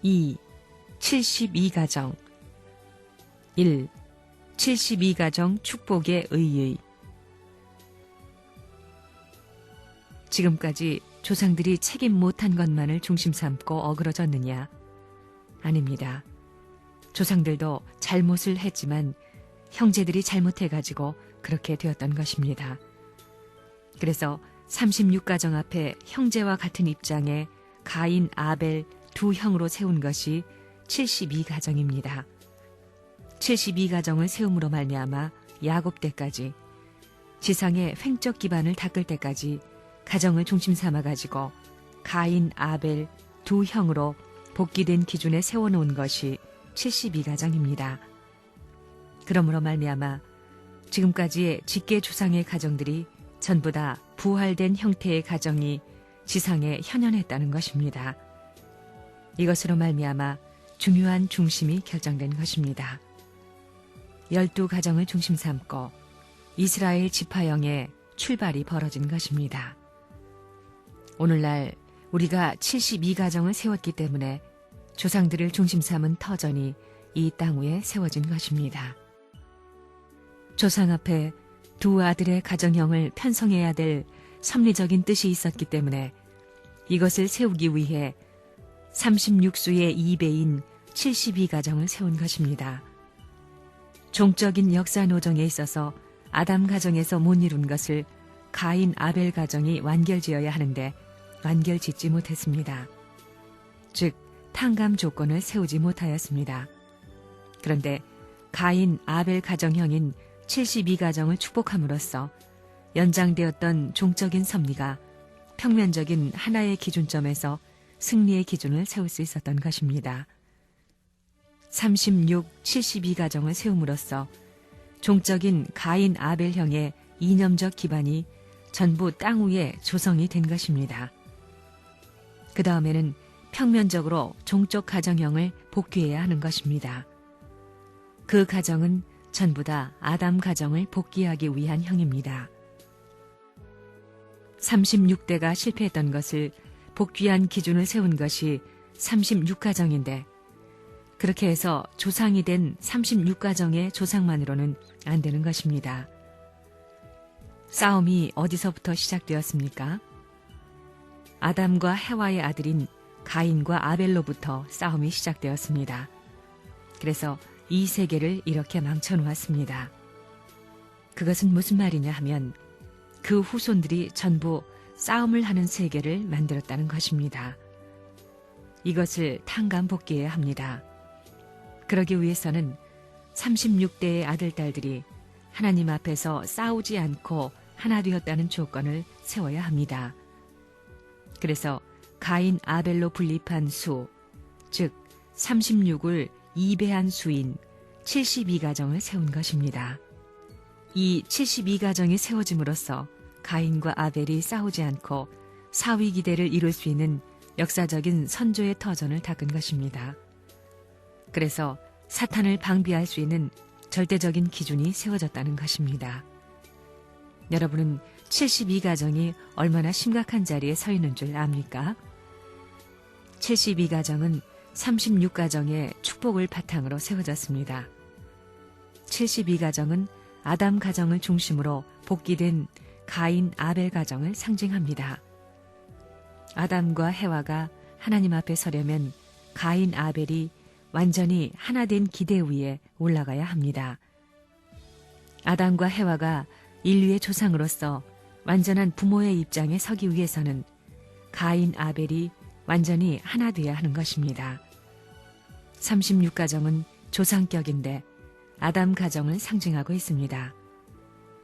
2. 72가정 1. 72가정 축복의 의의. 지금까지 조상들이 책임 못한 것만을 중심 삼고 어그러졌느냐? 아닙니다. 조상들도 잘못을 했지만 형제들이 잘못해가지고 그렇게 되었던 것입니다. 그래서 36가정 앞에 형제와 같은 입장에 가인, 아벨 두 형으로 세운 것이 72가정입니다. 72가정을 세움으로 말미암아 야곱 때까지 지상의 횡적 기반을 닦을 때까지 가정을 중심 삼아가지고 가인, 아벨 두 형으로 복귀된 기준에 세워놓은 것이 72가정입니다. 그러므로 말미암아 지금까지의 직계 조상의 가정들이 전부 다 부활된 형태의 가정이 지상에 현현했다는 것입니다. 이것으로 말미암아 중요한 중심이 결정된 것입니다. 12가정을 중심 삼고 이스라엘 지파형의 출발이 벌어진 것입니다. 오늘날 우리가 72가정을 세웠기 때문에 조상들을 중심 삼은 터전이 이 땅 위에 세워진 것입니다. 조상 앞에 두 아들의 가정형을 편성해야 될 섭리적인 뜻이 있었기 때문에 이것을 세우기 위해 36수의 2배인 72가정을 세운 것입니다. 종적인 역사 노정에 있어서 아담 가정에서 못 이룬 것을 가인, 아벨 가정이 완결지어야 하는데 완결짓지 못했습니다. 즉 탕감 조건을 세우지 못하였습니다. 그런데 가인, 아벨 가정형인 72가정을 축복함으로써 연장되었던 종적인 섭리가 평면적인 하나의 기준점에서 승리의 기준을 세울 수 있었던 것입니다. 36, 72가정을 세움으로써 종적인 가인, 아벨형의 이념적 기반이 전부 땅 위에 조성이 된 것입니다. 그 다음에는 평면적으로 종적 가정형을 복귀해야 하는 것입니다. 그 가정은 전부 다 아담 가정을 복귀하기 위한 형입니다. 36대가 실패했던 것을 복귀한 기준을 세운 것이 36가정인데 그렇게 해서 조상이 된 36가정의 조상만으로는 안 되는 것입니다. 싸움이 어디서부터 시작되었습니까? 아담과 해와의 아들인 가인과 아벨로부터 싸움이 시작되었습니다. 그래서 이 세계를 이렇게 망쳐놓았습니다. 그것은 무슨 말이냐 하면 그 후손들이 전부 싸움을 하는 세계를 만들었다는 것입니다. 이것을 탕감복귀해야 합니다. 그러기 위해서는 36대의 아들딸들이 하나님 앞에서 싸우지 않고 하나 되었다는 조건을 세워야 합니다. 그래서 가인, 아벨로 분립한 수, 즉 36을 2배한 수인 72가정을 세운 것입니다. 이 72가정이 세워짐으로써 가인과 아벨이 싸우지 않고 사위기대를 이룰 수 있는 역사적인 선조의 터전을 닦은 것입니다. 그래서 사탄을 방비할 수 있는 절대적인 기준이 세워졌다는 것입니다. 여러분은 72가정이 얼마나 심각한 자리에 서 있는 줄 압니까? 72가정은 36가정의 축복을 바탕으로 세워졌습니다. 72가정은 아담 가정을 중심으로 복귀된 가인, 아벨 가정을 상징합니다. 아담과 해와가 하나님 앞에 서려면 가인, 아벨이 완전히 하나 된 기대 위에 올라가야 합니다. 아담과 해와가 인류의 조상으로서 완전한 부모의 입장에 서기 위해서는 가인, 아벨이 완전히 하나 되어야 하는 것입니다. 36가정은 조상격인데 아담 가정을 상징하고 있습니다.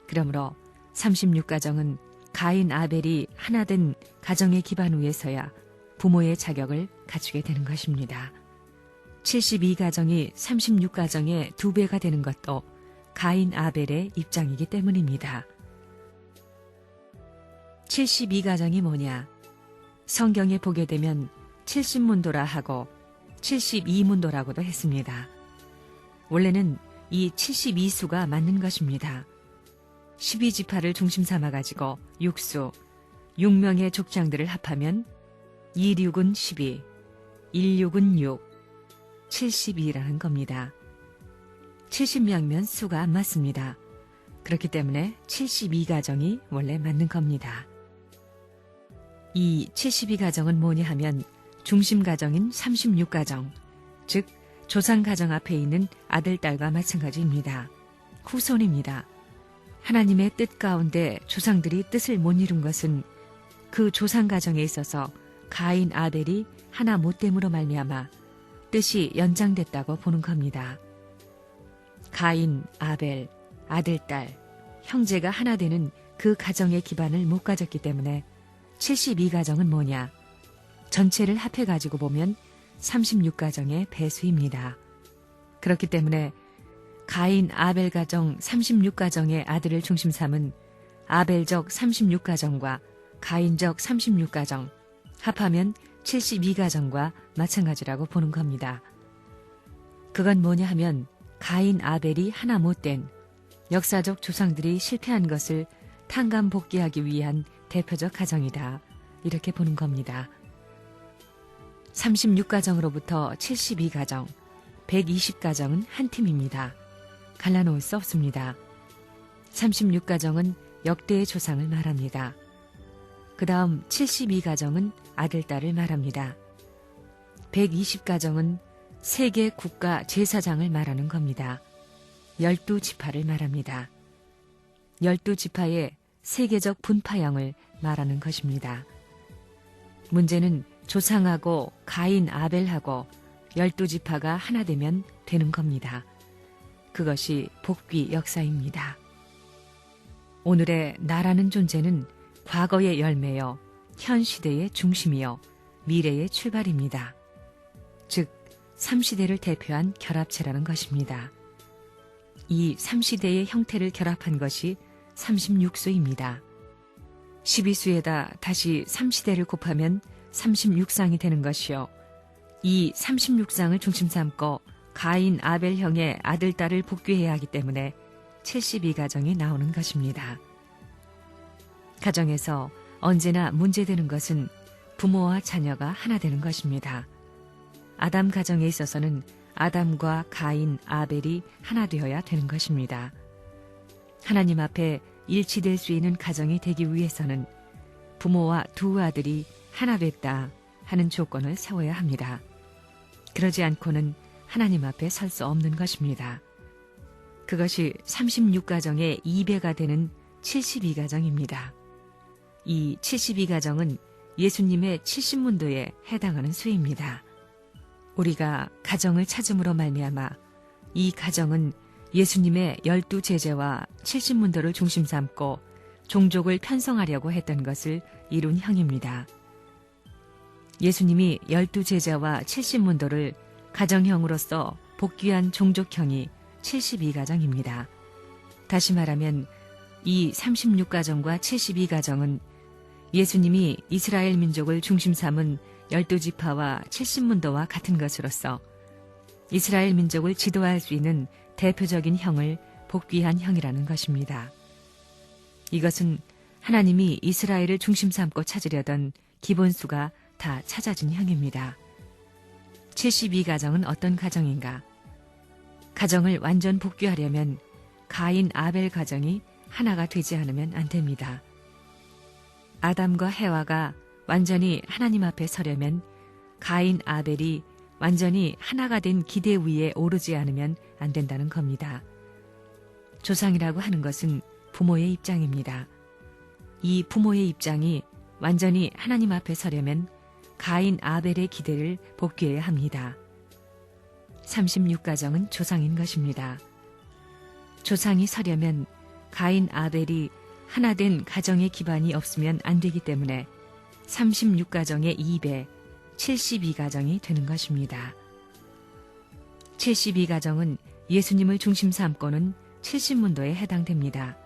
그러므로 36가정은 가인, 아벨이 하나 된 가정의 기반 위에서야 부모의 자격을 갖추게 되는 것입니다. 72가정이 36가정의 2배가 되는 것도 가인, 아벨의 입장이기 때문입니다. 72가정이 뭐냐? 성경에 보게 되면 70문도라 하고 72문도라고도 했습니다. 원래는 이 72수가 맞는 것입니다. 12지파를 중심 삼아가지고 6수, 6명의 족장들을 합하면 2, 6은 12, 16은 6, 72라는 겁니다. 70명이면 수가 안 맞습니다. 그렇기 때문에 72가정이 원래 맞는 겁니다. 이 72가정은 뭐냐 하면 중심가정인 36가정, 즉 조상가정 앞에 있는 아들, 딸과 마찬가지입니다. 후손입니다. 하나님의 뜻 가운데 조상들이 뜻을 못 이룬 것은 그 조상가정에 있어서 가인, 아벨이 하나 못됨으로 말미암아 뜻이 연장됐다고 보는 겁니다. 가인, 아벨, 아들, 딸, 형제가 하나 되는 그 가정의 기반을 못 가졌기 때문에 72가정은 뭐냐? 전체를 합해가지고 보면 36가정의 배수입니다. 그렇기 때문에 가인, 아벨 가정 36가정의 아들을 중심 삼은 아벨적 36가정과 가인적 36가정, 합하면 72가정과 마찬가지라고 보는 겁니다. 그건 뭐냐 하면 가인, 아벨이 하나 못된 역사적 조상들이 실패한 것을 탕감복귀하기 위한 대표적 가정이다. 이렇게 보는 겁니다. 36가정으로부터 72가정, 120가정은 한 팀입니다. 갈라놓을 수 없습니다. 36가정은 역대의 조상을 말합니다. 그 다음 72가정은 아들, 딸을 말합니다. 120가정은 세계 국가 제사장을 말하는 겁니다. 12지파를 말합니다. 12지파의 세계적 분파형을 말하는 것입니다. 문제는 조상하고 가인, 아벨하고 12지파가 하나 되면 되는 겁니다. 그것이 복귀 역사입니다. 오늘의 나라는 존재는 과거의 열매여 현 시대의 중심이여 미래의 출발입니다. 즉 3시대를 대표한 결합체라는 것입니다. 이 3시대의 형태를 결합한 것이 36수입니다. 12수에다 다시 3시대를 곱하면 36상이 되는 것이요. 이 36상을 중심 삼고 가인, 아벨 형의 아들, 딸을 복귀해야 하기 때문에 72가정이 나오는 것입니다. 가정에서 언제나 문제되는 것은 부모와 자녀가 하나 되는 것입니다. 아담 가정에 있어서는 아담과 가인, 아벨이 하나 되어야 되는 것입니다. 하나님 앞에 일치될 수 있는 가정이 되기 위해서는 부모와 두 아들이 하나 됐다 하는 조건을 세워야 합니다. 그러지 않고는 하나님 앞에 설 수 없는 것입니다. 그것이 36가정의 2배가 되는 72가정입니다. 이 72가정은 예수님의 70문도에 해당하는 수입니다. 우리가 가정을 찾음으로 말미암아 이 가정은 예수님의 12제자와 70문도를 중심 삼고 종족을 편성하려고 했던 것을 이룬 형입니다. 예수님이 12제자와 70문도를 가정형으로서 복귀한 종족형이 72가정입니다. 다시 말하면 이 36가정과 72가정은 예수님이 이스라엘 민족을 중심 삼은 12지파와 70문도와 같은 것으로서 이스라엘 민족을 지도할 수 있는 대표적인 형을 복귀한 형이라는 것입니다. 이것은 하나님이 이스라엘을 중심 삼고 찾으려던 기본수가 다 찾아진 형입니다. 72가정은 어떤 가정인가? 가정을 완전 복귀하려면 가인, 아벨 가정이 하나가 되지 않으면 안 됩니다. 아담과 해와가 완전히 하나님 앞에 서려면 가인, 아벨이 완전히 하나가 된 기대 위에 오르지 않으면 안 된다는 겁니다. 조상이라고 하는 것은 부모의 입장입니다. 이 부모의 입장이 완전히 하나님 앞에 서려면 가인, 아벨의 기대를 복귀해야 합니다. 36가정은 조상인 것입니다. 조상이 서려면 가인, 아벨이 하나 된 가정의 기반이 없으면 안 되기 때문에 36가정의 2배, 72가정이 되는 것입니다. 72가정은 예수님을 중심 삼고는 70문도에 해당됩니다.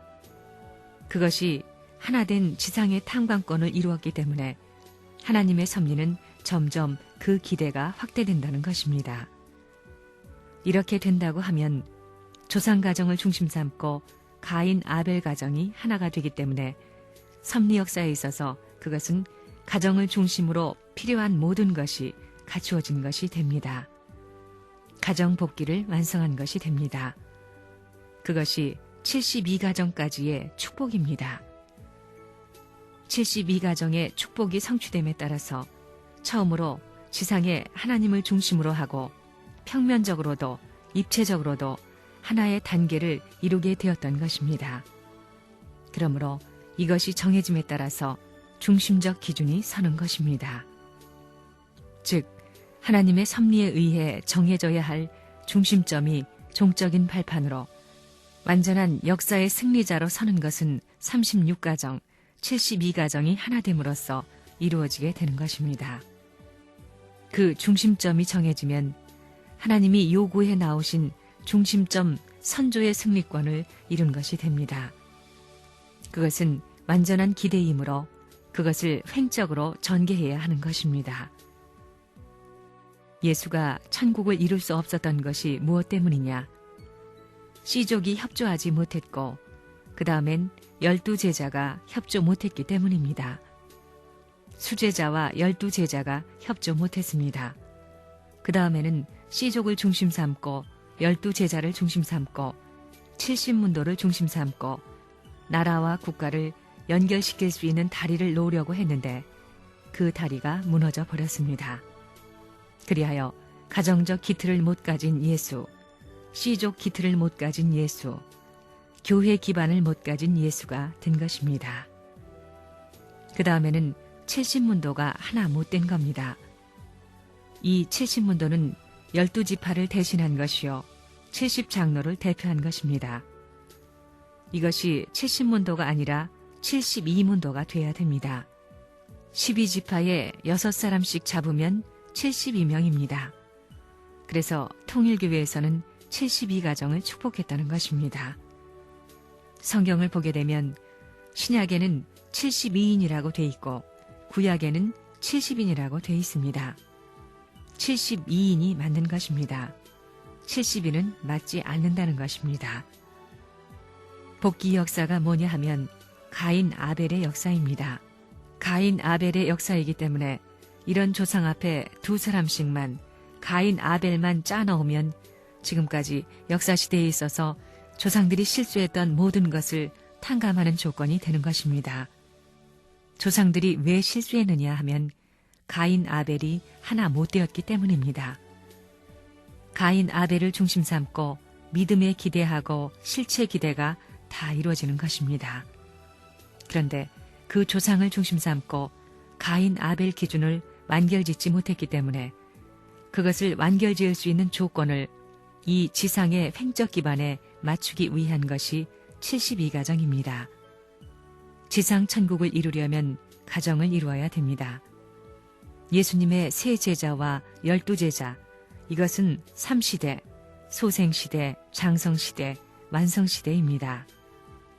그것이 하나된 지상의 탐관권을 이루었기 때문에 하나님의 섭리는 점점 그 기대가 확대된다는 것입니다. 이렇게 된다고 하면 조상 가정을 중심 삼고 가인, 아벨 가정이 하나가 되기 때문에 섭리 역사에 있어서 그것은 가정을 중심으로 필요한 모든 것이 갖추어진 것이 됩니다. 가정 복귀를 완성한 것이 됩니다. 그것이 72가정까지의 축복입니다. 72가정의 축복이 성취됨에 따라서 처음으로 지상에 하나님을 중심으로 하고 평면적으로도 입체적으로도 하나의 단계를 이루게 되었던 것입니다. 그러므로 이것이 정해짐에 따라서 중심적 기준이 서는 것입니다. 즉, 하나님의 섭리에 의해 정해져야 할 중심점이 종적인 발판으로 완전한 역사의 승리자로 서는 것은 36가정, 72가정이 하나됨으로써 이루어지게 되는 것입니다. 그 중심점이 정해지면 하나님이 요구해 나오신 중심점 선조의 승리권을 이룬 것이 됩니다. 그것은 완전한 기대이므로 그것을 횡적으로 전개해야 하는 것입니다. 예수가 천국을 이룰 수 없었던 것이 무엇 때문이냐? 씨족이 협조하지 못했고 그 다음엔 12제자가 협조 못했기 때문입니다. 수제자와 12제자가 협조 못했습니다. 그 다음에는 씨족을 중심 삼고 12제자를 중심 삼고 70문도를 중심 삼고 나라와 국가를 연결시킬 수 있는 다리를 놓으려고 했는데 그 다리가 무너져 버렸습니다. 그리하여 가정적 기틀을 못 가진 예수, 씨족 기틀을 못 가진 예수, 교회 기반을 못 가진 예수가 된 것입니다. 그 다음에는 70문도가 하나 못 된 겁니다. 이 70문도는 12지파를 대신한 것이요 70장로를 대표한 것입니다. 이것이 70문도가 아니라 72문도가 돼야 됩니다. 12지파에 6사람씩 잡으면 72명입니다. 그래서 통일교회에서는 72가정을 축복했다는 것입니다. 성경을 보게 되면 신약에는 72인이라고 돼 있고 구약에는 70인이라고 돼 있습니다. 72인이 맞는 것입니다. 70인은 맞지 않는다는 것입니다. 복귀 역사가 뭐냐 하면 가인 아벨의 역사입니다. 가인 아벨의 역사이기 때문에 이런 조상 앞에 2사람씩만 가인 아벨만 짜넣으면 지금까지 역사시대에 있어서 조상들이 실수했던 모든 것을 탕감하는 조건이 되는 것입니다. 조상들이 왜 실수했느냐 하면 가인 아벨이 하나 못 되었기 때문입니다. 가인 아벨을 중심 삼고 믿음에 기대하고 실체 기대가 다 이루어지는 것입니다. 그런데 그 조상을 중심 삼고 가인 아벨 기준을 완결짓지 못했기 때문에 그것을 완결지을 수 있는 조건을 이 지상의 횡적 기반에 맞추기 위한 것이 72가정입니다. 지상 천국을 이루려면 가정을 이루어야 됩니다. 예수님의 세 제자와 12제자, 이것은 3시대, 소생시대, 장성시대, 완성시대입니다.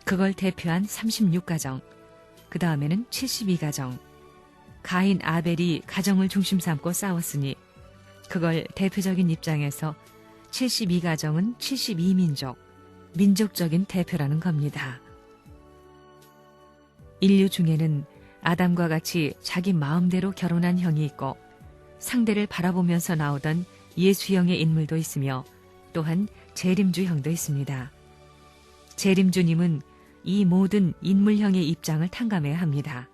그걸 대표한 36가정, 그 다음에는 72가정. 가인 아벨이 가정을 중심 삼고 싸웠으니 그걸 대표적인 입장에서 72가정은 72민족, 민족적인 대표라는 겁니다. 인류 중에는 아담과 같이 자기 마음대로 결혼한 형이 있고 상대를 바라보면서 나오던 예수형의 인물도 있으며 또한 재림주 형도 있습니다. 재림주님은 이 모든 인물형의 입장을 탕감해야 합니다.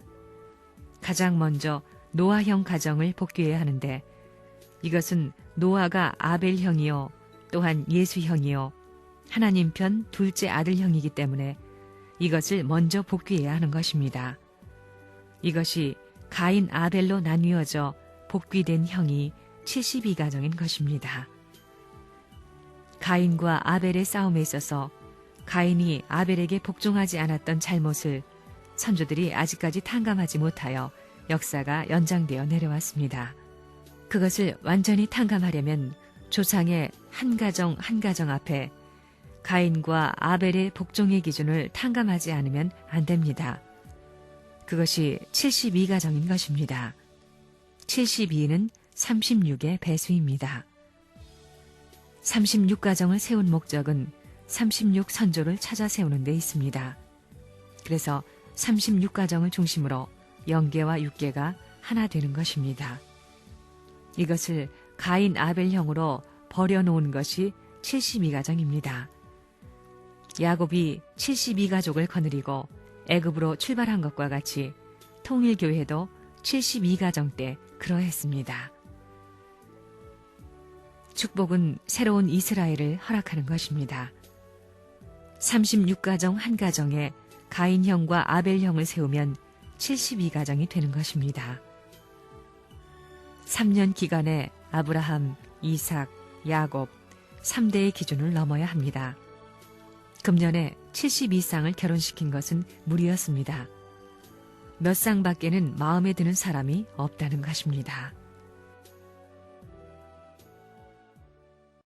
가장 먼저 노아형 가정을 복귀해야 하는데 이것은 노아가 아벨형이요 또한 예수형이요 하나님 편 둘째 아들형이기 때문에 이것을 먼저 복귀해야 하는 것입니다. 이것이 가인 아벨로 나뉘어져 복귀된 형이 72가정인 것입니다. 가인과 아벨의 싸움에 있어서 가인이 아벨에게 복종하지 않았던 잘못을 선조들이 아직까지 탕감하지 못하여 역사가 연장되어 내려왔습니다. 그것을 완전히 탕감하려면 조상의 한 가정 한 가정 앞에 가인과 아벨의 복종의 기준을 탕감하지 않으면 안 됩니다. 그것이 72가정인 것입니다. 72는 36의 배수입니다. 36가정을 세운 목적은 36 선조를 찾아 세우는 데 있습니다. 그래서 36가정을 중심으로 영계와 육계가 하나 되는 것입니다. 이것을 가인 아벨형으로 버려놓은 것이 72가정입니다. 야곱이 72가족을 거느리고 애굽으로 출발한 것과 같이 통일교회도 72가정 때 그러했습니다. 축복은 새로운 이스라엘을 허락하는 것입니다. 36가정 한 가정에 가인형과 아벨형을 세우면 72가정이 되는 것입니다. 3년 기간에 아브라함, 이삭, 야곱 3대의 기준을 넘어야 합니다. 금년에 72쌍을 결혼시킨 것은 무리였습니다. 몇 쌍밖에는 마음에 드는 사람이 없다는 것입니다.